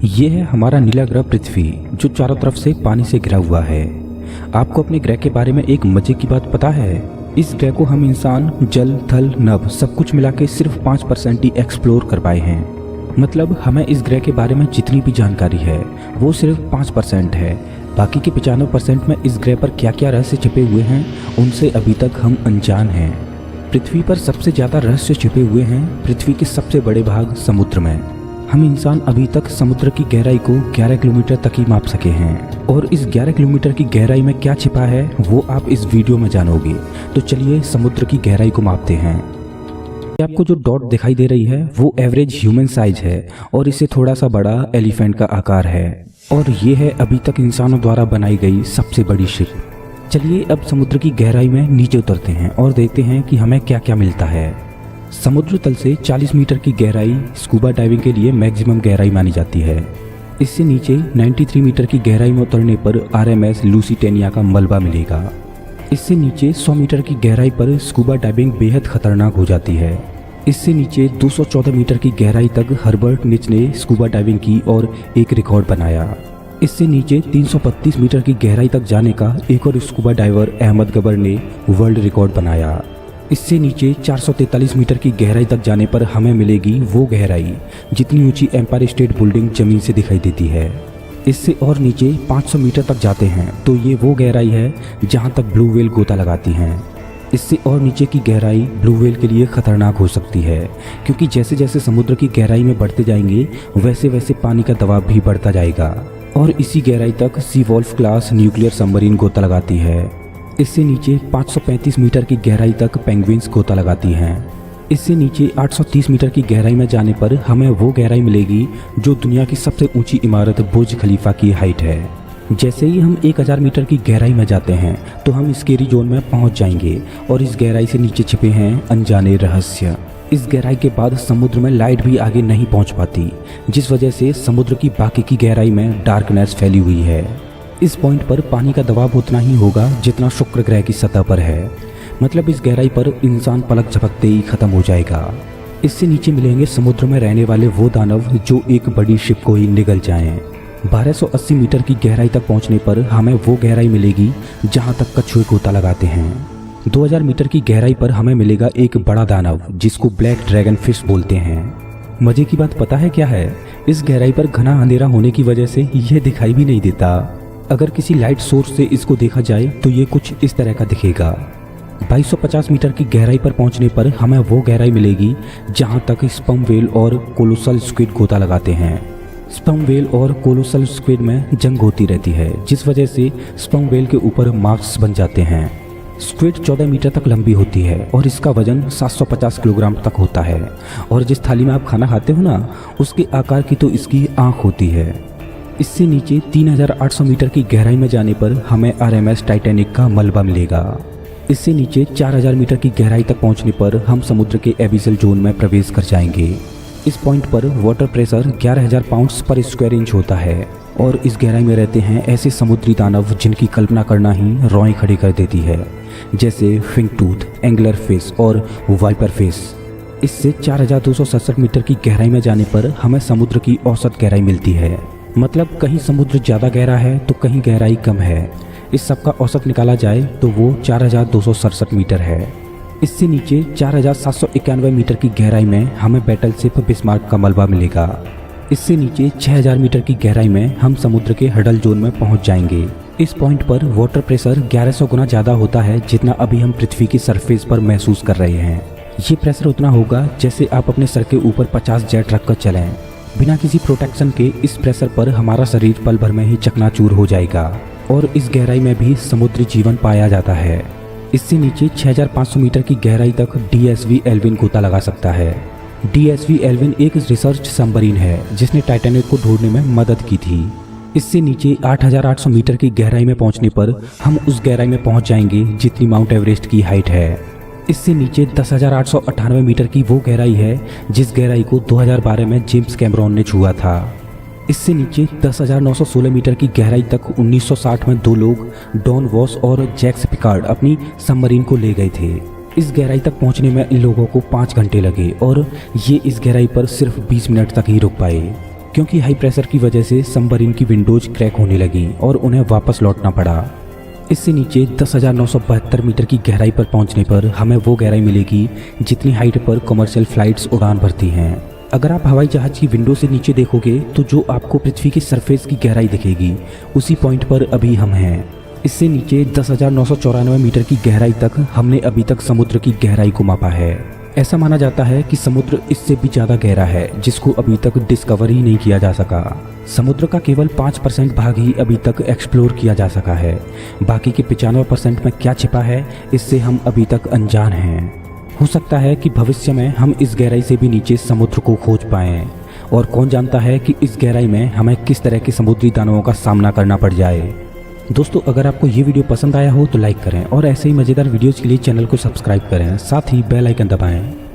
ये है हमारा नीला ग्रह पृथ्वी, जो चारों तरफ से पानी से घिरा हुआ है। आपको अपने ग्रह के बारे में एक मजे की बात पता है? इस ग्रह को हम इंसान जल थल नभ सब कुछ मिला के सिर्फ 5% ही एक्सप्लोर कर पाए हैं। मतलब हमें इस ग्रह के बारे में जितनी भी जानकारी है वो सिर्फ 5% है। बाकी के 95% में इस ग्रह पर क्या क्या रहस्य छिपे हुए हैं उनसे अभी तक हम अनजान हैं। पृथ्वी पर सबसे ज़्यादा रहस्य छिपे हुए हैं पृथ्वी के सबसे बड़े भाग समुद्र में। हम इंसान अभी तक समुद्र की गहराई को 11 किलोमीटर तक ही माप सके हैं, और इस 11 किलोमीटर की गहराई में क्या छिपा है वो आप इस वीडियो में जानोगे। तो चलिए समुद्र की गहराई को मापते हैं। आपको जो डॉट दिखाई दे रही है वो एवरेज ह्यूमन साइज है, और इससे थोड़ा सा बड़ा एलिफेंट का आकार है, और ये है अभी तक इंसानों द्वारा बनाई गई सबसे बड़ी शिप। चलिए अब समुद्र की गहराई में नीचे उतरते हैं और देखते हैं कि हमें क्या क्या मिलता है। समुद्र तल से 40 मीटर की गहराई स्कूबा डाइविंग के लिए मैक्सिमम गहराई मानी जाती है। इससे नीचे 93 मीटर की गहराई में उतरने पर RMS लूसिटेनिया का मलबा मिलेगा। इससे नीचे 100 मीटर की गहराई पर स्कूबा डाइविंग बेहद खतरनाक हो जाती है। इससे नीचे 214 मीटर की गहराई तक हर्बर्ट निच ने स्कूबा डाइविंग की और एक रिकॉर्ड बनाया। इससे नीचे 332 मीटर की गहराई तक जाने का एक और स्कूबा डाइवर अहमद गबर ने वर्ल्ड रिकॉर्ड बनाया। इससे नीचे 443 मीटर की गहराई तक जाने पर हमें मिलेगी वो गहराई जितनी ऊंची एम्पायर स्टेट बिल्डिंग जमीन से दिखाई देती है। इससे और नीचे 500 मीटर तक जाते हैं तो ये वो गहराई है जहां तक ब्लू व्हेल गोता लगाती हैं। इससे और नीचे की गहराई ब्लू व्हेल के लिए खतरनाक हो सकती है, क्योंकि जैसे जैसे समुद्र की गहराई में बढ़ते जाएंगे वैसे वैसे पानी का दबाव भी बढ़ता जाएगा, और इसी गहराई तक सी वॉल्फ क्लास न्यूक्लियर सबमरीन गोता लगाती है। इससे नीचे 535 मीटर की गहराई तक पेंगुइन्स गोता लगाती हैं। इससे नीचे 830 मीटर की गहराई में जाने पर हमें वो गहराई मिलेगी जो दुनिया की सबसे ऊंची इमारत बुर्ज खलीफा की हाइट है। जैसे ही हम 1000 मीटर की गहराई में जाते हैं तो हम स्केरी जोन में पहुंच जाएंगे, और इस गहराई से नीचे छिपे हैं अनजाने रहस्य। इस गहराई के बाद समुद्र में लाइट भी आगे नहीं पहुंच पाती, जिस वजह से समुद्र की बाकी की गहराई में डार्कनेस फैली हुई है। इस पॉइंट पर पानी का दबाव उतना ही होगा जितना शुक्र ग्रह की सतह पर है। मतलब इस गहराई पर इंसान पलक झपकते ही खत्म हो जाएगा। इससे नीचे मिलेंगे समुद्र में रहने वाले वो दानव जो एक बड़ी शिप को ही निगल जाएं। 1280 मीटर की गहराई तक पहुंचने पर हमें वो गहराई मिलेगी जहां तक कछुए गोता लगाते हैं। 2000 मीटर की गहराई पर हमें मिलेगा एक बड़ा दानव जिसको ब्लैक ड्रैगन फिश बोलते हैं। मजे की बात पता है क्या है? इस गहराई पर घना अंधेरा होने की वजह से यह दिखाई भी नहीं देता। अगर किसी लाइट सोर्स से इसको देखा जाए तो ये कुछ इस तरह का दिखेगा। 2250 मीटर की गहराई पर पहुंचने पर हमें वो गहराई मिलेगी जहां तक स्पर्म व्हेल और कोलोसल स्क्विड गोता लगाते हैं। स्पर्म व्हेल और कोलोसल स्क्विड में जंग होती रहती है, जिस वजह से स्पर्म व्हेल के ऊपर मार्क्स बन जाते हैं। स्क्विड 14 मीटर तक लंबी होती है और इसका वजन 750 किलोग्राम तक होता है, और जिस थाली में आप खाना खाते हो ना उसके आकार की तो इसकी आँख होती है। इससे नीचे 3800 मीटर की गहराई में जाने पर हमें RMS टाइटैनिक का मलबा मिलेगा। इससे नीचे 4000 मीटर की गहराई तक पहुंचने पर हम समुद्र के एबिसल जोन में प्रवेश कर जाएंगे। इस पॉइंट पर वाटर प्रेशर 11000 पाउंड्स पर स्क्वायर इंच होता है, और इस गहराई में रहते हैं ऐसे समुद्री दानव जिनकी कल्पना करना ही रोएं खड़ी कर देती है, जैसे फिंग टूथ, एंगलर फिश और वाइपर फिश। इससे 4267 मीटर की गहराई में जाने पर हमें समुद्र की औसत गहराई मिलती है। मतलब कहीं समुद्र ज़्यादा गहरा है तो कहीं गहराई कम है। इस सब का औसत निकाला जाए तो वो 4267 मीटर है। इससे नीचे 4791 मीटर की गहराई में हमें बैटलशिप बिस्मार्क का मलबा मिलेगा। इससे नीचे 6000 मीटर की गहराई में हम समुद्र के हडल जोन में पहुंच जाएंगे। इस पॉइंट पर वाटर प्रेशर 1100 गुना ज़्यादा होता है जितना अभी हम पृथ्वी की सरफेस पर महसूस कर रहे हैं। ये प्रेशर उतना होगा जैसे आप अपने सर के ऊपर 50 जेट रख कर चलें। बिना किसी प्रोटेक्शन के इस प्रेशर पर हमारा शरीर पल भर में ही चकनाचूर हो जाएगा, और इस गहराई में भी समुद्री जीवन पाया जाता है। इससे नीचे 6500 मीटर की गहराई तक DSV एल्विन गोता लगा सकता है। DSV एल्विन एक रिसर्च सबमरीन है जिसने टाइटैनिक को ढूंढने में मदद की थी। इससे नीचे 8800 मीटर की गहराई में पहुंचने पर हम उस गहराई में पहुंच जाएंगे जितनी माउंट एवरेस्ट की हाइट है। इससे नीचे 10,898 मीटर की वो गहराई है जिस गहराई को 2012 में जेम्स कैमरॉन ने छुआ था। इससे नीचे 10,916 मीटर की गहराई तक 1960 में 2 लोग डॉन वॉस और जैक्स पिकार्ड अपनी सबमरीन को ले गए थे। इस गहराई तक पहुंचने में इन लोगों को 5 घंटे लगे, और ये इस गहराई पर सिर्फ 20 मिनट तक ही रुक पाए। क्योंकि हाई प्रेशर की वजह से सबमरीन की विंडोज क्रैक होने लगी और उन्हें वापस लौटना पड़ा। इससे नीचे 10,972 मीटर की गहराई पर पहुंचने पर हमें वो गहराई मिलेगी जितनी हाइट पर कमर्शियल फ्लाइट्स उड़ान भरती हैं। अगर आप हवाई जहाज की विंडो से नीचे देखोगे तो जो आपको पृथ्वी की सरफेस की गहराई दिखेगी उसी पॉइंट पर अभी हम हैं। इससे नीचे 10,994 मीटर की गहराई तक हमने अभी तक समुद्र की गहराई को मापा है। ऐसा माना जाता है कि समुद्र इससे भी ज़्यादा गहरा है जिसको अभी तक डिस्कवर ही नहीं किया जा सका। समुद्र का केवल 5% भाग ही अभी तक एक्सप्लोर किया जा सका है। बाकी के 95% में क्या छिपा है इससे हम अभी तक अनजान हैं। हो सकता है कि भविष्य में हम इस गहराई से भी नीचे समुद्र को खोज पाएं और कौन जानता है कि इस गहराई में हमें किस तरह के समुद्री दानवों का सामना करना पड़ जाए। दोस्तों, अगर आपको ये वीडियो पसंद आया हो तो लाइक करें और ऐसे ही मज़ेदार वीडियोज़ के लिए चैनल को सब्सक्राइब करें, साथ ही बेल आइकन दबाएं।